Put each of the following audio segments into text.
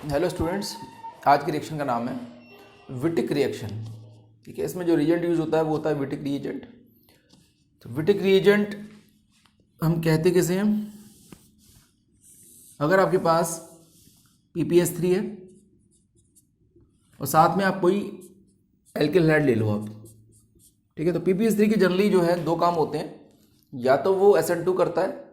Hello students, आज की reaction का नाम है विटिक रिएक्शन। ठीक है, इसमें जो रिएजेंट यूज होता है वो होता है विटिक रिएजेंट। तो विटिक रिएजेंट हम कहते कैसे हैं? अगर आपके पास PPS3 है और साथ में आप कोई एल्किल हैलाइड ले लो आप, ठीक है, तो PPS3 के जनरली जो है दो काम होते हैं, या तो वो SN2 करता है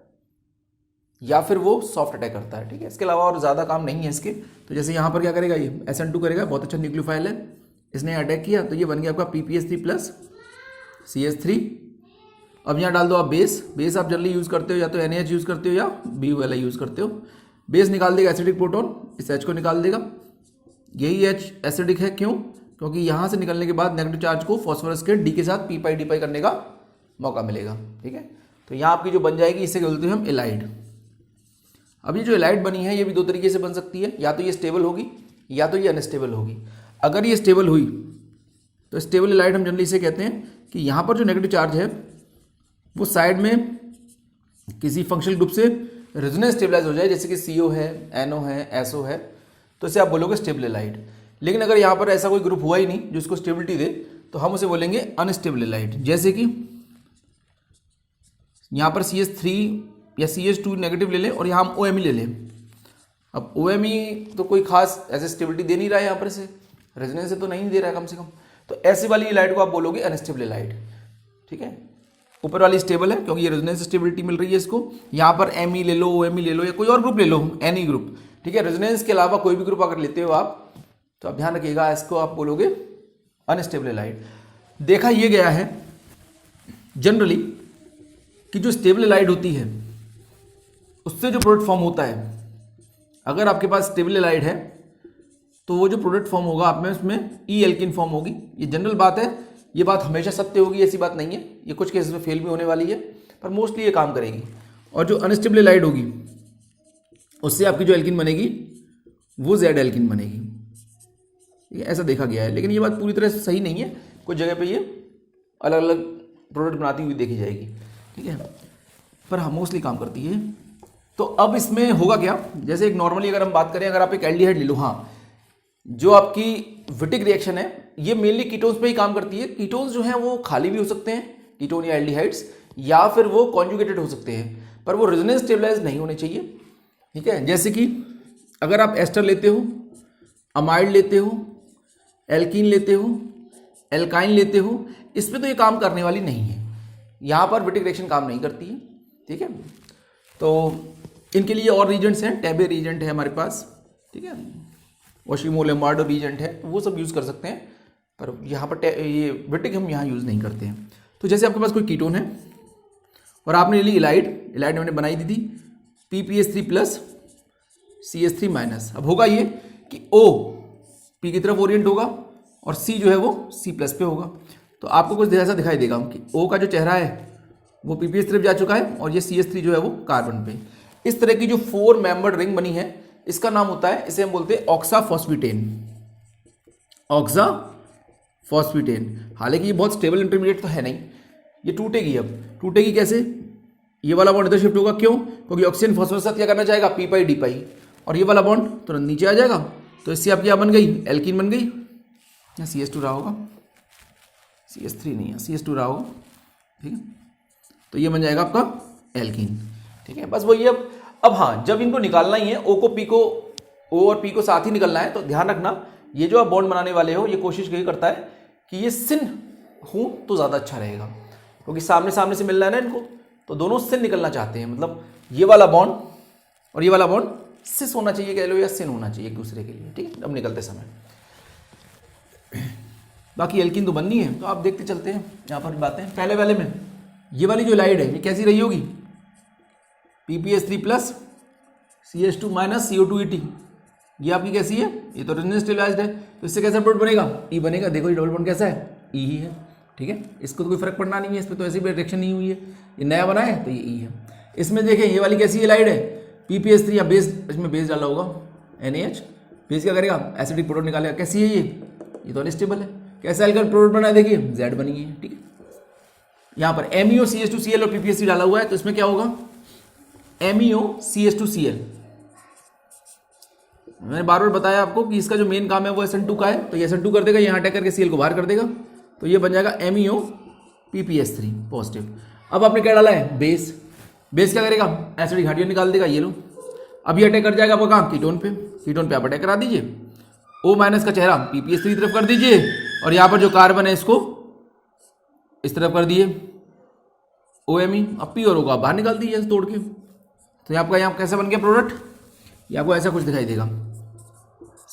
या फिर वो सॉफ्ट अटैक करता है। ठीक है, इसके अलावा और ज़्यादा काम नहीं है इसके। तो जैसे यहाँ पर क्या करेगा, ये SN2 करेगा, बहुत अच्छा न्यूक्लियोफाइल है, इसने अटैक किया तो ये बन गया आपका PPS3 प्लस CH3। अब यहाँ डाल दो आप बेस आप जनरली यूज़ करते हो, या तो NaH यूज़ करते हो या BuLi यूज़ करते हो। बेस निकाल देगा एसिडिक प्रोटॉन, इस H को निकाल देगा। यही H एसिडिक है, क्यों? क्योंकि यहाँ से निकलने के बाद नेगेटिव चार्ज को फॉस्फोरस के D के साथ p पाई d पाई करने का मौका मिलेगा। ठीक है, तो यहाँ आपकी जो बन जाएगी इसे बोलते हैं हम एलाइड। अब ये जो एलाइड बनी है ये भी दो तरीके से बन सकती है, या तो ये स्टेबल होगी या तो ये अनस्टेबल होगी। अगर ये स्टेबल हुई तो स्टेबल एलाइड हम जनरली इसे कहते हैं कि यहाँ पर जो नेगेटिव चार्ज है वो साइड में किसी फंक्शनल ग्रुप से रेजोनेंस स्टेबलाइज हो जाए, जैसे कि CO है, NO है, SO है, तो इसे आप बोलोगे स्टेबल एलाइड। लेकिन अगर यहाँ पर ऐसा कोई ग्रुप हुआ ही नहीं जो इसको स्टेबिलिटी दे, तो हम उसे बोलेंगे अनस्टेबल एलाइड। जैसे कि यहाँ पर CH3 या CH2 नेगेटिव ले लें और यहाँ हम OMe ले लें। अब OMe तो कोई खास ऐसे स्टेबिलिटी दे नहीं रहा है, यहाँ पर से रेजोनेंस से तो नहीं दे रहा है कम से कम, तो ऐसी वाली एलाइड को आप बोलोगे अनस्टेबल एलाइड। ठीक है, ऊपर वाली स्टेबल है क्योंकि ये रेजोनेंस स्टेबिलिटी मिल रही है इसको। यहाँ पर Me ले लो, OMe ले लो, या कोई और ग्रुप ले लो, एनी ग्रुप। ठीक है, रेजोनेंस के अलावा कोई भी ग्रुप अगर लेते हो आप, तो आप ध्यान रखिएगा इसको आप बोलोगे अनस्टेबल एलाइड। देखा ये गया है जनरली कि जो स्टेबल एलाइड होती है उससे जो प्रोडक्ट फॉर्म होता है, अगर आपके पास स्टेबल एलाइड है तो वो जो प्रोडक्ट फॉर्म होगा आप में उसमें ई एल्किन फॉर्म होगी। ये जनरल बात है, ये बात हमेशा सत्य होगी ऐसी बात नहीं है, ये कुछ केसेस में फेल भी होने वाली है, पर मोस्टली ये काम करेगी। और जो अनस्टेबल एलाइड होगी उससे आपकी जो एल्किन बनेगी वो जेड एल्किन बनेगी। ये ऐसा देखा गया है, लेकिन ये बात पूरी तरह से सही नहीं है, कुछ जगह पे ये अलग अलग प्रोडक्ट बनाती हुई देखी जाएगी। ठीक है, पर हाँ मोस्टली काम करती है। तो अब इसमें होगा क्या, जैसे एक नॉर्मली अगर हम बात करें, अगर आप एक एल्डिहाइड ले लो, हाँ, जो आपकी विटिक रिएक्शन है ये मेनली कीटोन्स पे ही काम करती है। कीटोन्स जो हैं वो खाली भी हो सकते हैं, कीटोन या एल्डिहाइड्स, या फिर वो कॉन्जुगेटेड हो सकते हैं, पर वो रेजोनेंस स्टेबलाइज नहीं होने चाहिए। ठीक है, जैसे कि अगर आप एस्टर लेते हो, अमाइड लेते हो, एल्कीन लेते हो, एल्काइन लेते हो, इसमें तो ये काम करने वाली नहीं है, यहाँ पर विटिक रिएक्शन काम नहीं करती है। ठीक है, तो इनके लिए और रीजेंट्स हैं, टैबे रीजेंट है हमारे पास, ठीक है, ओशिमोलेमार्डो रीजेंट है, वो सब यूज़ कर सकते हैं, पर यहाँ पर ये विटिक हम यहाँ यूज़ नहीं करते हैं। तो जैसे आपके पास कोई कीटोन है और आपने ली एलाइड मैंने बनाई दी थी PPS3 प्लस CH3 माइनस। अब होगा ये कि O P की तरफ ओरिएंट होगा और C जो है वो C प्लस पे होगा। तो आपको कुछ ऐसा दिखाई देगा कि O का जो चेहरा है वो PPS तरफ जा चुका है और ये CH3 जो है वो कार्बन पे। इस तरह की जो 4 मेंबर्ड रिंग बनी है इसका नाम होता है, इसे हम बोलते हैं ऑक्साफॉस्फेटेन। ऑक्साफॉस्फेटेन। हालांकि ये बहुत स्टेबल इंटरमीडिएट तो है नहीं, ये टूटेगी। अब टूटेगी कैसे? ये वाला बॉन्ड इधर शिफ्ट होगा, क्यों? क्योंकि ऑक्सीजन फॉस्फोरस साथ क्या करना चाहेगा, p पाई d पाई, और ये वाला बॉन्ड तुरंत नीचे आ जाएगा। तो इससे आपकी क्या बन गई, एल्कीन बन गई। या CH2 रहा होगा, CH3 नहीं है, CH2 रहा होगा। ठीक है, तो ये बन जाएगा आपका एल्कीन। ठीक है, बस वही। अब हाँ, जब इनको निकालना ही है, O और P को साथ ही निकलना है, तो ध्यान रखना ये जो आप बॉन्ड बनाने वाले हो ये कोशिश यही करता है कि ये सिन हूं तो ज़्यादा अच्छा रहेगा, क्योंकि सामने सामने से मिलना है ना इनको, तो दोनों सिन निकलना चाहते हैं। मतलब ये वाला बॉन्ड और ये वाला बॉन्ड सिस होना चाहिए कह लो, या सिन होना चाहिए एक दूसरे के लिए। ठीक है, अब निकलते समय बाकी एल्कीन तो बननी है, तो आप देखते चलते हैं यहाँ पर बातें। पहले वाले में ये वाली जो लाइड है ये कैसी रही होगी, PPS3 plus CH2 minus CO2 ये आपकी कैसी है, ये तो रेजोनेंस स्टेबलाइज्ड है, तो इससे कैसा प्रोडक्ट बनेगा, E बनेगा। देखो ये डबल बॉन्ड कैसा है, E ही है। ठीक है, इसको तो कोई फर्क पड़ना नहीं है, इसमें तो ऐसी भी रिएक्शन नहीं हुई है, ये नया बना है तो ये E है। इसमें देखें ये वाली कैसी है लाइड है, PPS3 या बेस, इसमें बेस डाला होगा NaH, बेस क्या करेगा, एसिडिक प्रोडक्ट निकालेगा। कैसी है ये तो अनस्टेबल है। कैसा एल्काइल प्रोडक्ट बना है, देखिए Z बनी है। ठीक है, यहाँ पर MEO CH2Cl और PPS3 डाला हुआ है, तो इसमें क्या होगा, MEO CH2Cl मैंने बार बार बताया आपको कि इसका जो मेन काम है वो SN2 का है, तो ये SN2 कर देगा, यहाँ अटैक करके Cl को बाहर कर देगा, तो ये बन जाएगा MEO PPS3 पॉजिटिव। अब आपने क्या डाला है, बेस। बेस क्या करेगा, एसिडिक हाइड्रोजन निकाल देगा, ये लो। अब ये अटैक कर जाएगा आपका कहाँ, कीटोन पे। कीटोन पे आप अटैक करा दीजिए, O- का चेहरा PPS3 की तरफ कर दीजिए, और यहाँ पर जो कार्बन है इसको इस तरफ कर दिए OMe। अब P और O को आप बाहर निकाल दीजिए तोड़ के। तो यहाँ आपका यहाँ कैसा बन गया प्रोडक्ट, ये आपको ऐसा कुछ दिखाई देगा,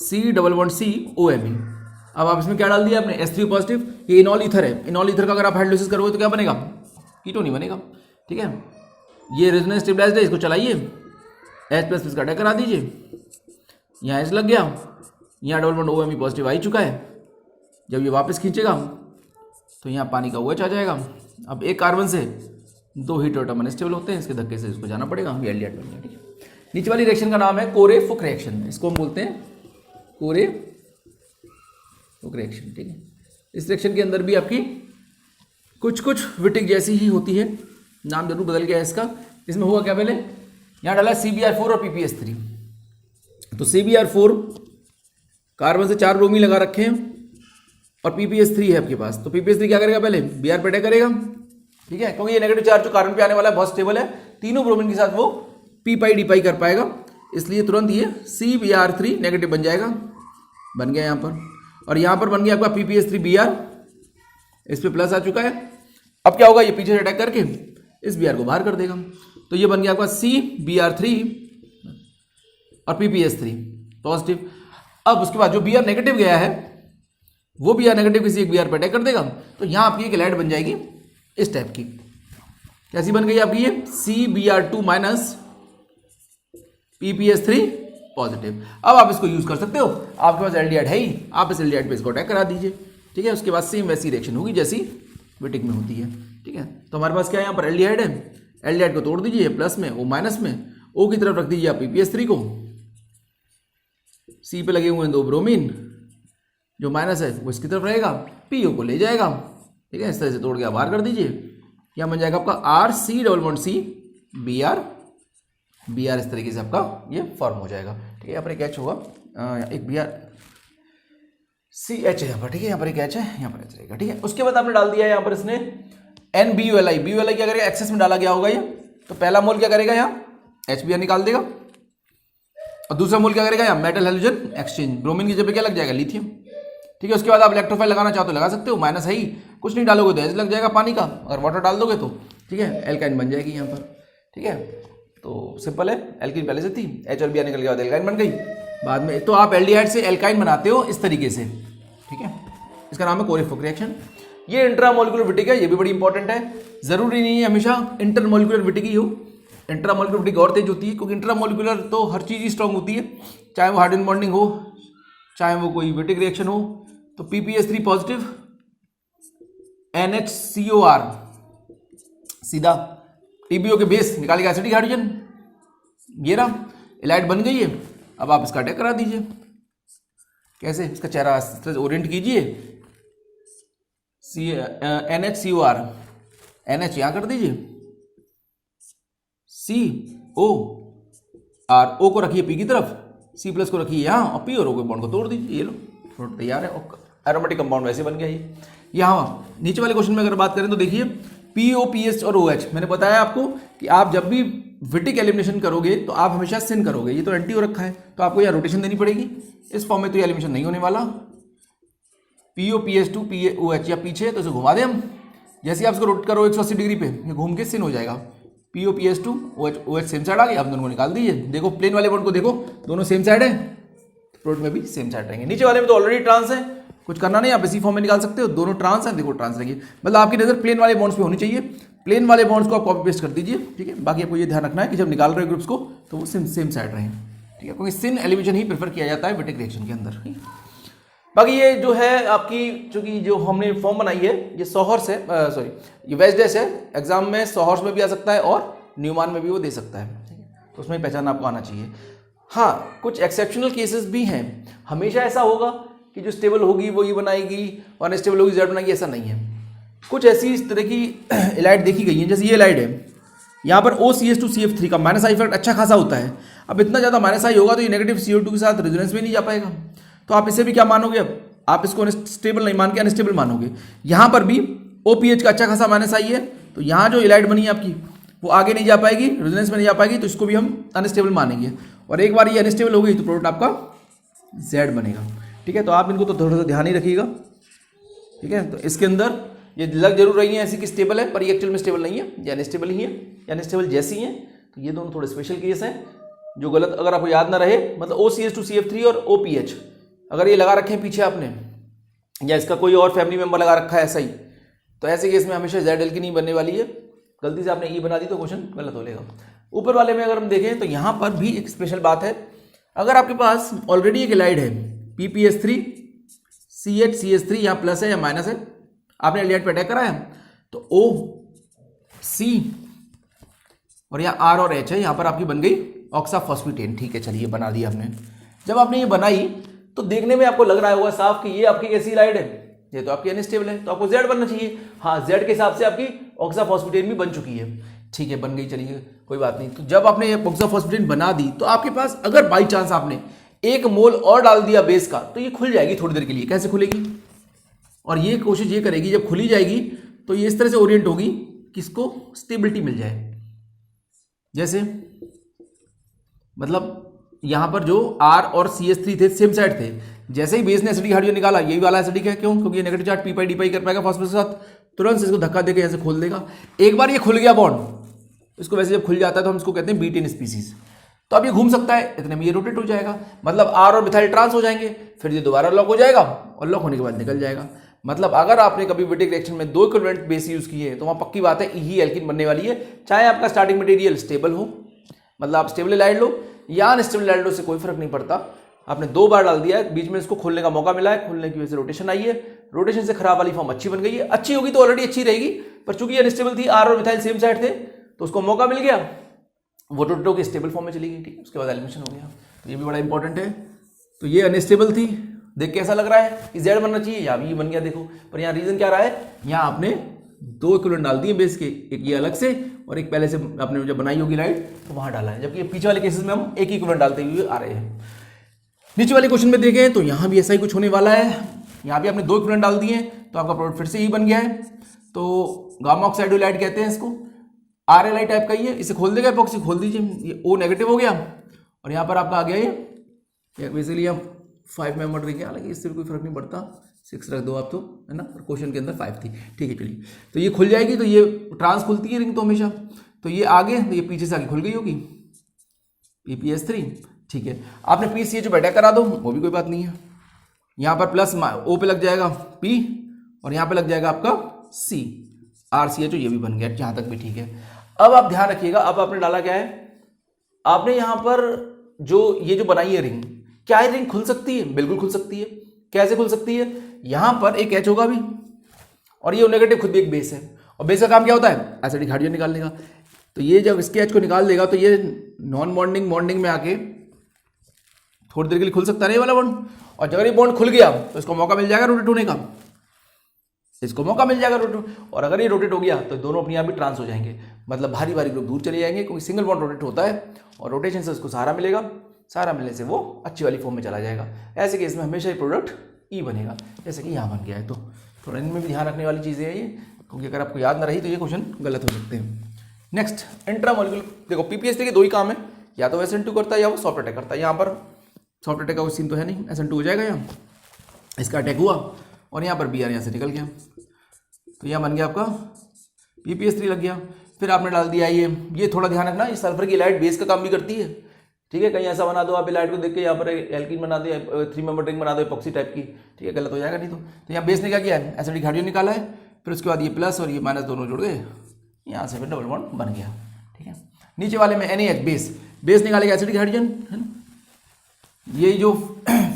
C++COMe। अब आप इसमें क्या डाल दिया आपने, H3 पॉजिटिव। ये इनॉल ईथर है, इनॉल ईथर का अगर आप हाइड्रोलिसिस करोगे तो क्या बनेगा, कीटोन ही बनेगा। ठीक है, ये रेजोनेंस स्टेबलाइज्ड है, इसको चलाइए, H++ का अटैक करा दीजिए, यहाँ H लग गया, यहाँ डबल बॉन्ड OMe पॉजिटिव आ ही चुका है। जब ये वापस खींचेगा तो यहाँ पानी का OH आ जाएगा। अब एक कार्बन से 2 हीटेरोटम अनस्टेबल होते हैं, इसके धक्के से इसको जाना पड़ेगा, ये एल्डिहाइड बन गया। ठीक है, नीचे वाली रिएक्शन का नाम है कोरे-फुक रिएक्शन, इसको हम बोलते हैं कोरे-फुक रिएक्शन। ठीक है, इस रिएक्शन के अंदर भी आपकी कुछ विटिक जैसी ही होती है, नाम जरूर बदल गया है इसका। इसमें हुआ क्या, पहले यहाँ डाला CBr4 और PPS3। तो CBr4 कार्बन से 4 ब्रोमीन लगा रखे हैं और PPS3 है आपके पास, तो PPS3 क्या करेगा, पहले Br पे अटैक करेगा। ठीक है, क्योंकि ये नेगेटिव चार्ज जो कार्बन पे आने वाला है बहुत स्टेबल है, तीनों ब्रोमीन के साथ वो p पाई d पाई कर पाएगा, इसलिए तुरंत ये CBr3 नेगेटिव बन जाएगा, बन गया यहाँ पर। और यहाँ पर बन गया आपका PPS3Br, इस पे प्लस आ चुका है। अब क्या होगा, ये पीछे से अटैक करके इस Br को बाहर कर देगा, तो ये बन गया आपका CBr3 और PPS3 पॉजिटिव। अब उसके बाद जो Br नेगेटिव गया है वो Br नेगेटिव किसी एक Br पे अटैक कर देगा, तो यहाँ आपकी एक एलाइड बन जाएगी इस टाइप की। कैसी बन गई आपकी ये, CBr2 माइनस PPS3 पॉजिटिव। अब आप इसको यूज कर सकते हो, आपके पास एल्डिहाइड है ही, आप इस एल्डिहाइड पे इसको अटैक करा दीजिए। ठीक है, उसके बाद सेम वैसी रिएक्शन होगी जैसी विटिक में होती है। ठीक है, तो हमारे पास क्या है, यहाँ पर एल्डिहाइड है, एल्डिहाइड को तोड़ दीजिए, प्लस में O माइनस में, O की तरफ रख दीजिए आप PPS3 को, C पे लगे हुए हैं 2 ब्रोमीन, जो माइनस है वो इसकी तरफ रहेगा, PO को ले जाएगा। ठीक है, इस तरह से तोड़ के आप बाहर कर दीजिए, क्या बन जाएगा आपका RC++CBr, Br इस तरीके से आपका ये फॉर्म हो जाएगा। ठीक है, यहाँ पर एक H होगा, एक Br CH है यहाँ पर। ठीक है, यहाँ पर एक H है, यहाँ पर H रहेगा। ठीक है, उसके बाद आपने डाल दिया है यहाँ पर इसने NBULI। BULI क्या करेगा, एक्सेस में डाला गया होगा ये, तो पहला मोल क्या करेगा, यहाँ HBr निकाल देगा, और दूसरा मोल क्या करेगा, यहाँ मेटल हेलोजन एक्सचेंज, ब्रोमीन की जगह क्या लग जाएगा, लिथियम। ठीक है, उसके बाद आप इलेक्ट्रोफाइल लगाना चाहो तो लगा सकते हो, माइनस है ही, कुछ नहीं डालोगे तो H लग जाएगा पानी का, अगर वाटर डाल दोगे तो ठीक है एल्काइन बन जाएगी यहाँ पर। ठीक है, तो सिंपल है, एल्कीन पहले से थी, H और Br निकल गया बाद एल्काइन बन गई बाद में। तो आप एल्डिहाइड से एल्काइन बनाते हो इस तरीके से। ठीक है, इसका नाम है कोरे-फुक रिएक्शन। ये इंट्रामोलिकुलर विटिक है, ये भी बड़ी इंपॉर्टेंट है, जरूरी नहीं है हमेशा इंटरमोलिकुलर विटिक ही हो, इंट्रामोलिकुलर विटिक और तेज होती है, क्योंकि इंट्रामोलिकुलर तो हर चीज़ ही स्ट्रांग होती है, चाहे वो हाइड्रोजन बॉन्डिंग हो, चाहे वो कोई विटिक रिएक्शन हो। तो PPS3 पॉजिटिव NHCOR सीधा TBO के बेस निकालेगा एसिडिक हाइड्रोजन, ये रहा एलाइड बन गई है। अब आप इसका अटैक करा दीजिए, कैसे, इसका चेहरा इस तरह से ओरिएंट कीजिए, NHCOR, NH यहाँ कर दीजिए, COR, O को रखिए P की तरफ, C+ को रखिए यहाँ, और P और O के बॉन्ड को तोड़ दीजिए, ये लो प्रोडक्ट तैयार है, एरोमेटिक कंपाउंड वैसे बन गया ये। यहाँ नीचे वाले क्वेश्चन में अगर बात करें तो देखिए POPH और OH, मैंने बताया आपको कि आप जब भी विटिक एलिमिनेशन करोगे तो आप हमेशा सिन करोगे, ये तो एंटी हो रखा है तो आपको यहाँ रोटेशन देनी पड़ेगी, इस फॉर्म में तो ये एलिमिनेशन नहीं होने वाला। POPH2 POH या पीछे तो इसे घुमा दें हम, जैसे ही आप इसको रोटेट करो 180 डिग्री पे, ये घूम के सिन हो जाएगा। POPH2 OH सेम साइड आ गया, आप दोनों को निकाल दीजिए। देखो प्लेन वाले बॉन्ड को देखो, दोनों सेम साइड है, प्रोडक्ट में भी सेम साइड रहेंगे। नीचे वाले में तो ऑलरेडी ट्रांस है, कुछ करना नहीं, आप इसी फॉर्म में निकाल सकते हो, दोनों ट्रांस हैं, देखो ट्रांस रहेंगे, मतलब आपकी नजर प्लेन वाले बॉन्ड्स पे होनी चाहिए, प्लेन वाले बॉन्ड्स को आप कॉपी पेस्ट कर दीजिए। ठीक है, बाकी आपको ये ध्यान रखना है कि जब निकाल रहे हो ग्रुप्स को तो वो सेम साइड रहें। ठीक है, क्योंकि सिन एलिमिनेशन ही प्रेफर किया जाता है विटिक रिएक्शन के अंदर। बाकी ये जो है आपकी, चूंकि जो हमने फॉर्म बनाई है ये सोहर्स है, सॉरी ये वेजडेस है, एग्जाम में सोहर्स में भी आ सकता है और न्यूमान में भी वो दे सकता है। ठीक है, तो उसमें पहचान आपको आना चाहिए। हाँ, कुछ एक्सेप्शनल केसेस भी हैं, हमेशा ऐसा होगा कि जो स्टेबल होगी वो ये बनाएगी और अनस्टेबल होगी जेड बनाएगी, ऐसा नहीं है। कुछ ऐसी इस तरह की एलाइड देखी गई है, जैसे ये एलाइड है, यहाँ पर OCH2CF3 का माइनस आई इफेक्ट अच्छा खासा होता है। अब इतना ज़्यादा माइनस आई होगा तो ये नेगेटिव CO2 के साथ रेजोनेंस में नहीं जा पाएगा, तो आप इसे भी क्या मानोगे, अब आप इसको स्टेबल नहीं मान के अनस्टेबल मानोगे। यहाँ पर भी OPH का अच्छा खासा माइनस आई है, तो यहाँ जो इलाइट बनी है आपकी वो आगे नहीं जा पाएगी, रेजोनेंस में नहीं जा पाएगी, तो इसको भी हम अनस्टेबल मानेंगे। और एक बार ये अनस्टेबल हो गई तो प्रोडक्ट आपका Z बनेगा। ठीक है, तो आप इनको तो थोड़ा सा ध्यान ही रखिएगा। ठीक है, तो इसके अंदर ये लग जरूर रही है ऐसी कि स्टेबल है, पर ये एक्चुअल में स्टेबल नहीं है, ये अनस्टेबल ही है, ये अनस्टेबल जैसी हैं। तो ये दोनों थोड़े स्पेशल केस हैं जो गलत, अगर आपको याद ना रहे, मतलब OCH2CF3 और OPH अगर ये लगा रखे हैं पीछे आपने, या इसका कोई और फैमिली मेंबर लगा रखा है ऐसा ही, तो ऐसे केस में हमेशा Z एल्कीन बनने वाली है। गलती से आपने E बना दी तो क्वेश्चन गलत हो लेगा। ऊपर वाले में अगर हम देखें तो यहाँ पर भी एक स्पेशल बात है, अगर आपके पास ऑलरेडी एक एलाइड है PPS3 CH यहाँ प्लस है या माइनस है, आपने एलियाइड पे अटैक कराया, तो OC और यहाँ R और H है, यहाँ पर आपकी बन गई ऑक्साफॉस्फेटेन। ठीक है, चलिए बना दी आपने। जब आपने ये बनाई तो देखने में आपको लग रहा होगा साफ कि ये आपकी कैसी एलाइड है, ये तो आपकी अनस्टेबल है, तो आपको Z बनना चाहिए। हाँ, Z के हिसाब से आपकी ऑक्साफॉस्फेटेन भी बन चुकी है। ठीक है, बन गई, चलिए कोई बात नहीं। तो जब आपने ये ऑक्साफॉस्फेटेन बना दी तो आपके पास अगर बाई चांस आपने 1 मोल और डाल दिया बेस का, तो ये खुल जाएगी थोड़ी देर के लिए। कैसे खुलेगी, और ये कोशिश ये करेगी जब खुली जाएगी तो ये इस तरह से ओरिएंट होगी कि इसको स्टेबिलिटी मिल जाए। जैसे मतलब यहां पर जो R और CH3 थे सेम साइड थे, जैसे ही बेस ने एसिडिक हाइड्रोजन निकाला, यही वाला एसिडिक है, क्यों, क्योंकि ये नेगेटिव चार्ज पी डी पाई कर पाएगा फॉस्फोरस के साथ, तुरंत इसको धक्का देकर ऐसे खोल देगा। एक बार ये खुल गया बॉन्ड, इसको वैसे जब खुल जाता है तो हम इसको कहते हैं बीटेन स्पीसीज। तो अब ये घूम सकता है, इतने में ये रोटेट हो जाएगा, मतलब R और मिथाइल ट्रांस हो जाएंगे, फिर ये दोबारा लॉक हो जाएगा और लॉक होने के बाद निकल जाएगा। मतलब अगर आपने कभी विटिक रिएक्शन में 2 इक्विवेलेंट बेस यूज किए हैं तो वहां पक्की बात है ही एल्कीन बनने वाली है, चाहे आपका स्टार्टिंग मटेरियल स्टेबल हो, मतलब आप स्टेबल एलाइड लो या अनस्टेबल एलाइड लो, से कोई फर्क नहीं पड़ता। आपने 2 बार डाल दिया है, बीच में इसको खोलने का मौका मिला है, खोलने की वजह से रोटेशन आई है, रोटेशन से खराब वाली फॉर्म अच्छी बन गई है। अच्छी होगी तो ऑलरेडी अच्छी रहेगी, पर चूंकि अनस्टेबल थी, R और मिथाइल सेम साइड थे, तो उसको मौका मिल गया, वो टोटो के स्टेबल फॉर्म में चली गई। ठीक है, उसके बाद एलिमिनेशन हो गया, तो ये भी बड़ा इंपॉर्टेंट है। तो ये अनस्टेबल थी, देख के ऐसा लग रहा है कि Z बनना चाहिए, या भी बन गया देखो, पर यहाँ रीजन क्या रहा है, यहाँ आपने 2 इक्विवेलेंट डाल दिए बेस के, एक ये अलग से और एक पहले से आपने जब बनाई होगी लाइट तो वहां डाला है, जबकि पीछे वाले केसेस में हम एक ही इक्विवेलेंट डालते हुए आ रहे हैं। नीचे वाले क्वेश्चन में देखें तो यहाँ भी ऐसा ही कुछ होने वाला है, यहाँ भी आपने 2 इक्विवेलेंट डाल दिए तो आपका प्रोडक्ट फिर से ही बन गया है। तो गामा ऑक्साइड एलाइड कहते हैं इसको, RLI टाइप का ही है, इसे खोल देगा एपॉक्सी, खोल दीजिए, ये O नेगेटिव हो गया और यहाँ पर आपका आ गया ये बेसिकली हम 5 मेंबर रिंग है, हालांकि इससे भी कोई फर्क नहीं पड़ता, 6 रख दो आप तो, है ना, क्वेश्चन के अंदर 5 थी। ठीक है, चलिए, तो ये खुल जाएगी, तो ये ट्रांस खुलती है रिंग तो हमेशा, तो ये आगे, तो ये पीछे से आगे खुल गई होगी PPS3। ठीक है, आपने PCH पे अटैक करा दो, वो भी कोई बात नहीं है, यहाँ पर प्लस O पे लग जाएगा P और यहाँ पे लग जाएगा आपका C, RCH, ये भी बन गया, यहाँ तक भी ठीक है। अब आप ध्यान रखिएगा, अब आपने डाला क्या है, आपने यहाँ पर जो ये जो बनाई है रिंग, क्या ये रिंग खुल सकती है, बिल्कुल खुल सकती है। कैसे खुल सकती है, यहां पर एक H होगा भी और ये नेगेटिव खुद भी एक बेस है, और बेस का काम क्या होता है, एसिडिक हाइड्रोजन निकालने का। तो ये जब इसके H को निकाल देगा तो ये नॉन बॉन्डिंग बॉन्डिंग में आके थोड़ी देर के लिए खुल सकता है ये वाला बॉन्ड, और जब ये बॉन्ड खुल गया तो इसको मौका मिल जाएगा रोटेट होने का, इसको मौका मिल जाएगा रोटेट, और अगर ये रोटेट हो गया तो दोनों अपने आप भी ट्रांस हो जाएंगे, मतलब भारी भारी ग्रुप दूर चले जाएंगे, क्योंकि सिंगल बॉन्ड रोटेट होता है और रोटेशन से उसको सहारा मिलेगा, सहारा मिलने से वो अच्छी वाली फॉर्म में चला जाएगा। ऐसे केस में हमेशा ये प्रोडक्ट E बनेगा, जैसे कि यहाँ बन गया है। तो थोड़ा इनमें भी ध्यान रखने वाली चीज़ें हैं ये, क्योंकि अगर आपको याद ना रही तो ये क्वेश्चन गलत हो सकते हैं। नेक्स्ट, इंट्रामोलिकुलर, देखो PPS3 के 2 ही काम है, या तो SN2 करता है या वो सॉफ्ट अटैक करता है। यहाँ पर सॉफ्ट अटैक का कोई सीन तो है नहीं, SN2 हो जाएगा, यहाँ इसका अटैक हुआ और यहाँ पर BR यहाँ से निकल गया, तो यहाँ बन गया आपका PPS3 लग गया। फिर आपने डाल दिया ये थोड़ा ध्यान रखना, ये सल्फर की लाइट बेस का काम भी करती है। ठीक है, कहीं ऐसा बना दो आप लाइट को देख के यहाँ पर एल्कीन बना दो, 3 मेंबर रिंग बना दो एपॉक्सी टाइप की, ठीक है, गलत हो जाएगा नहीं तो यहाँ बेस ने क्या किया है, एसिडिक हाइड्रोजन निकाला है, फिर उसके बाद ये प्लस और ये माइनस दोनों जुड़ गए, यहाँ से फिर डबल बॉन्ड बन गया। ठीक है, नीचे वाले में NaH बेस निकालेगा एसिडिक हाइड्रोजन, है ना, ये जो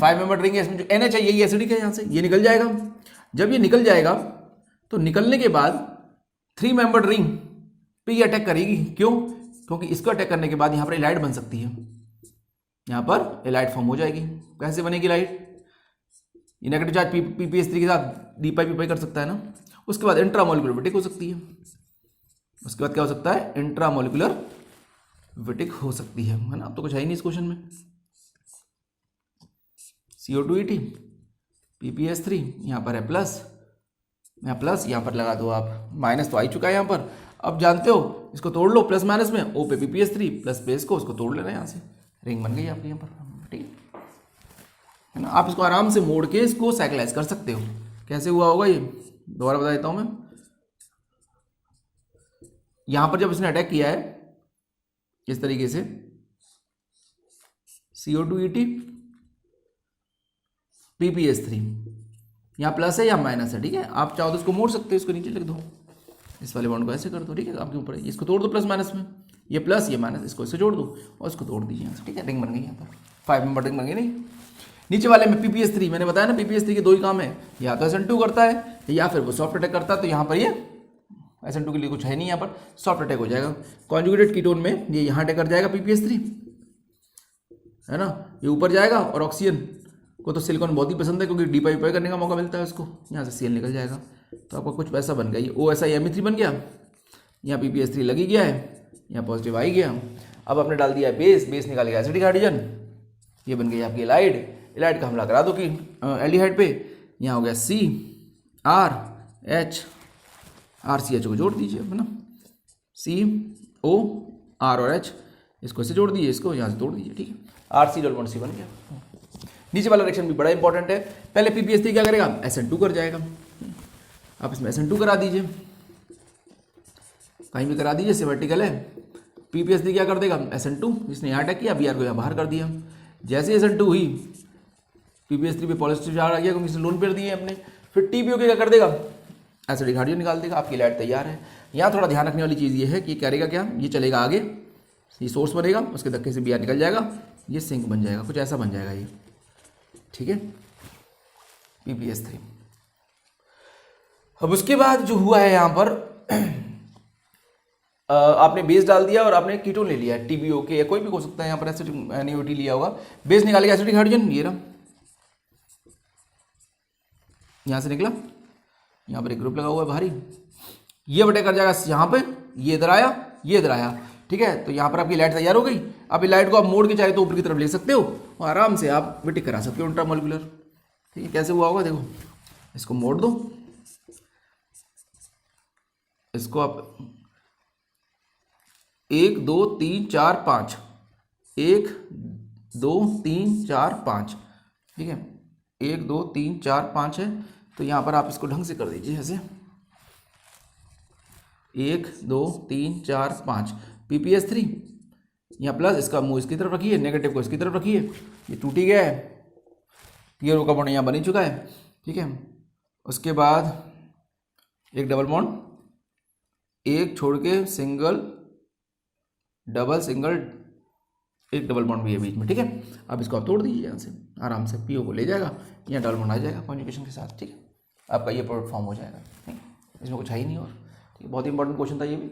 5 मेंबर रिंग है इसमें जो NH है यही एसिडिक है, यहाँ से ये निकल जाएगा। जब ये निकल जाएगा तो निकलने के बाद 3 मेंबर रिंग पे ये अटैक करेगी, क्यों, क्योंकि इसको अटैक करने के बाद यहाँ पर एलाइड बन सकती है, यहाँ पर एलाइड फॉर्म हो जाएगी। कैसे बनेगी लाइट, ये नेगेटिव चार्ज PPS3 के साथ डी पाई कर सकता है ना, उसके बाद इंट्रामोलिकुलर विटिक हो सकती है। उसके बाद क्या हो सकता है, इंट्रामोलिकुलर विटिक हो सकती है ना। अब तो कुछ है ही नहीं इस क्वेश्चन में। CO2ET PPS3 यहाँ पर है प्लस, यहाँ प्लस यहाँ पर लगा दो आप, माइनस तो आ ही चुका है यहाँ पर। अब जानते हो इसको तोड़ लो प्लस माइनस में, O पे PPS3 प्लस पे इसको, उसको तोड़ लेना यहाँ से, रिंग बन गई आपकी यहाँ पर, ठीक है ना। आप इसको आराम से मोड़ के इसको साइक्लाइज कर सकते हो। कैसे हुआ होगा ये दोबारा बता देता हूँ मैं। यहाँ पर जब इसने अटैक किया है इस तरीके से, CO2ET PPS3 यहाँ प्लस है या माइनस है, ठीक है। आप चाहो तो इसको मोड़ सकते हो, इसको नीचे लिख दो, इस वाले बॉन्ड को ऐसे कर दो, ठीक है, आपके ऊपर है, इसको तोड़ दो प्लस माइनस में, ये प्लस ये माइनस, इसको इससे जोड़ दो और इसको तोड़ दीजिए यहाँ से, ठीक है। रिंग बन गई यहाँ पर, 5 मेंबर रिंग बन गई। नहीं, नीचे वाले में PPS3 मैंने बताया ना, PPS3 के दो ही काम है, या तो SN2 करता है या फिर वो सॉफ्ट अटैक करता है। तो यहाँ पर ये SN2 के लिए कुछ है नहीं, यहाँ पर सॉफ्ट अटैक हो जाएगा। कॉन्जुगेटेड कीटोन में ये यहाँ अटैक कर जाएगा PPS3, है ना, ये ऊपर जाएगा और ऑक्सीजन को तो सिलिकॉन बहुत ही पसंद है क्योंकि डीपाई करने का मौका मिलता है उसको, यहाँ से Cl निकल जाएगा। तो आपका कुछ वैसा बन गया, ये OSI Me3 बन गया, यहाँ PPS3 लगी गया है, यहाँ पॉजिटिव आ ही गया। अब आपने डाल दिया है बेस, बेस निकालेगा एसिडिक हाइड्रोजन, ये बन गई आपकी एलाइड, एलाइड का हमला करा दो कि एल्डिहाइड पे, यहाँ हो गया CRH, RCH को जोड़ दीजिए, है ना, CO R और H, इसको ऐसे जोड़ दीजिए, इसको यहाँ से तोड़ दीजिए, ठीक है, RC डबल बॉन्ड C बन गया। नीचे वाला रिएक्शन भी बड़ा इंपॉर्टेंट है। पहले PPS3 क्या करेगा, SN2 कर जाएगा, आप इसमें SN2 करा दीजिए, कहीं भी करा दीजिए, इससे वर्टिकल है। PPS3 क्या कर देगा, SN2, जिसने यहाँ अटैक किया, Br को यहाँ बाहर कर दिया। जैसे SN2 हुई, PPS3 पे पॉजिटिव चार्ज आ गया क्योंकि इसने लोन पेयर दिए अपने, फिर TPO क्या कर देगा, एसिडिक हाइड्रोजन निकाल देगा, आपकी लाइट तैयार है। यहाँ थोड़ा ध्यान रखने वाली चीज़ ये है कि करेगा क्या, ये चलेगा आगे, ये सोर्स बनेगा, उसके धक्के से Br निकल जाएगा, ये सिंक बन जाएगा, कुछ ऐसा बन जाएगा ये, ठीक है, PPS3। अब उसके बाद जो हुआ है यहाँ पर आपने बेस डाल दिया और आपने कीटोन ले लिया, TBO के या कोई भी हो सकता है, यहाँ पर एसिडिक NaOH लिया होगा, बेस निकाल के एसिडिक हाइड्रोजन, ये रहा, यहाँ से निकला, यहाँ पर एक ग्रुप लगा हुआ है भारी, ये बटे कर जाएगा यहाँ पे, ये इधर आया, ये इधर आया, ठीक है। तो यहाँ पर आपकी लाइट तैयार हो गई। अब इस लाइट को आप मोड़ के चाहे तो ऊपर की तरफ ले सकते हो और आराम से आप विटिक करा सकते हो इंट्रामोलिकुलर, ठीक है। कैसे हुआ होगा देखो, इसको मोड़ दो, इसको आप 1 2 3 4 5, 1 2 3 4 5, ठीक है, 1 2 3 4 5 है। तो यहाँ पर आप इसको ढंग से कर दीजिए ऐसे, 1 2 3 4 5, PPS3 यहाँ प्लस, इसका मुंह इसकी तरफ रखिए, नेगेटिव को इसकी तरफ रखिए, ये टूट ही गया है, क्लियर का बॉन्ड यहाँ बन ही चुका है, ठीक है। उसके बाद एक डबल बॉन्ड, एक छोड़ के सिंगल डबल सिंगल, एक डबल बॉन्ड भी है बीच में, ठीक है। अब इसको आप तोड़ दीजिए यहाँ से आराम से, PO को ले जाएगा, यहाँ डबल बॉन्ड आ जाएगा कॉन्जुगेशन के साथ, ठीक है, आपका ये प्रोडक्ट फॉर्म हो जाएगा, ठीक है, इसमें कुछ है ही नहीं और, ठीक है। बहुत ही इंपॉर्टेंट क्वेश्चन था ये भी।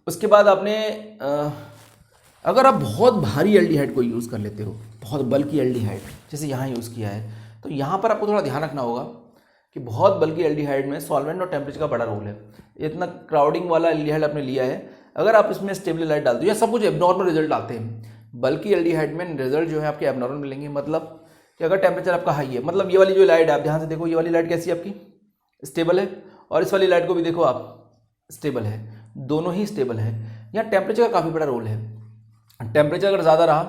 उसके बाद आपने अगर आप बहुत भारी एल्डिहाइड को यूज़ कर लेते हो, बहुत बल्कि एल्डिहाइड जैसे यहाँ यूज़ किया है, तो यहाँ पर आपको थोड़ा ध्यान रखना होगा कि बहुत बल्कि एल्डिहाइड में सॉल्वेंट और टेम्परेचर का बड़ा रोल है। इतना क्राउडिंग वाला एल्डिहाइड आपने लिया है, अगर आप इसमें स्टेबल लाइट डाल दो या सब कुछ एबनॉर्मल रिजल्ट आते हैं, बल्कि एल्डिहाइड में रिजल्ट जो है आपके एबनॉर्मल मिलेंगे। मतलब कि अगर टेम्परेचर आपका हाई है, मतलब ये वाली जो लाइट है आप ध्यान से देखो, ये वाली लाइट कैसी है आपकी, स्टेबल है, और इस वाली लाइट को भी देखो आप, स्टेबल है, दोनों ही स्टेबल है। यहाँ टेम्परेचर का काफ़ी बड़ा रोल है। टेम्परेचर अगर ज़्यादा रहा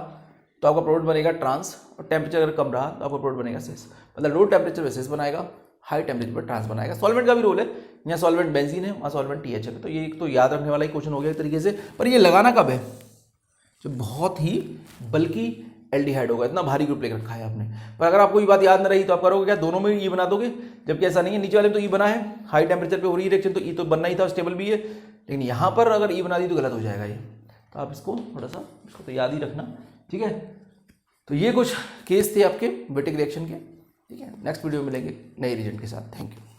तो आपका प्रोडक्ट बनेगा ट्रांस, और टेम्परेचर अगर कम रहा तो आपका प्रोडक्ट बनेगा सेस। मतलब लो टेम्परेचर पे सेस बनाएगा, हाई टेम्परेचर पर ट्रांस बनाएगा। सॉल्वेंट का भी रोल है, यहाँ सॉल्वेंट बेंजीन है, वहाँ सॉल्वेंट TH है। तो ये एक तो याद रखने वाला ही क्वेश्चन हो गया एक तरीके से। पर ये लगाना कब है, जब बहुत ही बल्कि एल्डिहाइड होगा, इतना भारी ग्रुप लेकर रखा है आपने। पर अगर आपको ये बात याद न रही तो आप करोगे क्या, दोनों में ई बना दोगे, जबकि ऐसा नहीं है। नीचे वाले में तो ई बना है, हाई टेम्परेचर पे हो रही रिएक्शन, तो ई तो बनना ही था, स्टेबल भी है, लेकिन यहाँ पर अगर ई बना दी तो गलत हो जाएगा ये। तो आप इसको थोड़ा सा इसको तो याद ही रखना, ठीक है। तो ये कुछ केस थे आपके विटिक रिएक्शन के, ठीक है। नेक्स्ट वीडियो में मिलेंगे नए रिजल्ट के साथ। Thank you.